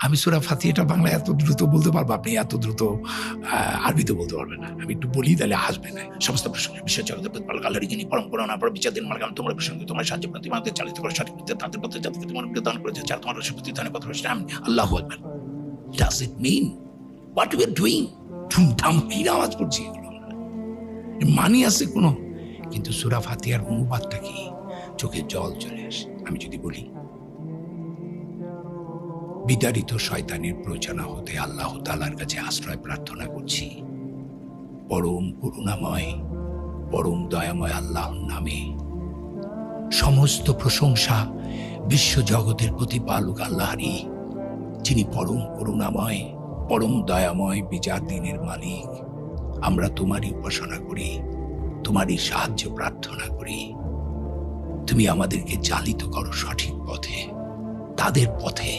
আমি সূরা ফাতিহাটা বাংলা এত দ্রুত বলতে পারবো, আপনি এত দ্রুত আরবিতে বলতে পারবেন না। আমি একটু বলি, তাহলে আসবে না। সমস্ত প্রসঙ্গে বিশ্ব জগতের প্রতিপালক আল্লাহরই যিনি পরম করুণা পরম বিচার দিন মালিক, তোমার প্রসঙ্গে তোমার সাহায্য প্রার্থী, তোমাদের চালিত করে সঠিক পথে তাদের পথে যাদেরকে তোমার দান করেছে, যারা তোমার রসপতি দানের কথা বলেছে। আমি আল্লাহু আকবার। Does it mean what we are doing? ধুমধাম কি আওয়াজ করছি, এগুলো মানি আছে কোনো? কিন্তু সূরা ফাতিহার অনুবাদটা কি? চোখে জল চলে আসে। আমি যদি বলি, বিতাড়িত শয়তানের প্ররোচনা হতে আল্লাহ তাআলার কাছে আশ্রয় প্রার্থনা করছি। পরম করুণাময় পরম দয়াময় আল্লাহর নামে সমস্ত প্রশংসা বিশ্ব জগতের প্রতিপালক আল্লাহরই, যিনি পরম করুণাময় পরম দয়াময় বিচার দিনের মালিক। আমরা তোমারই উপাসনা করি, তোমারই সাহায্য প্রার্থনা করি। তুমি আমাদেরকে চালিত করো সঠিক পথে, তাদের পথে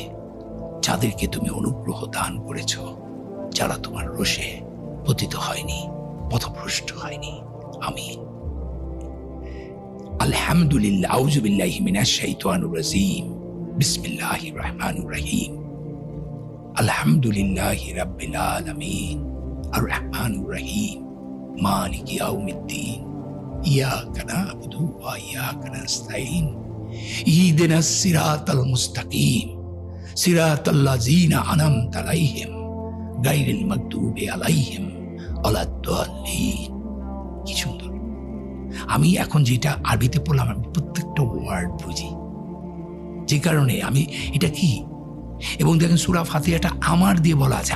যাদেরকে তুমি অনুগ্রহ দান করেছ, যারা তোমার রোষে পতিত হয়নি, পথভ্রষ্ট হয়নি। আমিন। আলহামদুলিল্লাহ। আউযু বিল্লাহি মিনাশ শাইতানির রাজীম। বিসমিল্লাহির রহমানির রহিম। আলহামদুলিল্লাহি রাব্বিল আলামিন আর রহমানির রহিম মালিকি ইয়াউমিদ্দিন ইয়াকা না'বুদু ওয়া ইয়াকা নাস্তাঈন ইহদিনাস সিরাতাল মুস্তাকিম সিরাতাল লাযিনা আন'আমতা আলাইহিম গায়রিল মাগদুবি আলাইহিম ওয়ালাদ-দাল্লিন। কি সুন্দর! আমি এখন যেটা আরবিতে পড়লাম, আমি প্রত্যেকটা ওয়ার্ড বুঝি, যে কারণে আমি এটা কি। এবং দেখেন সূরা ফাতিহাটা আমার দিয়ে বলা আছে।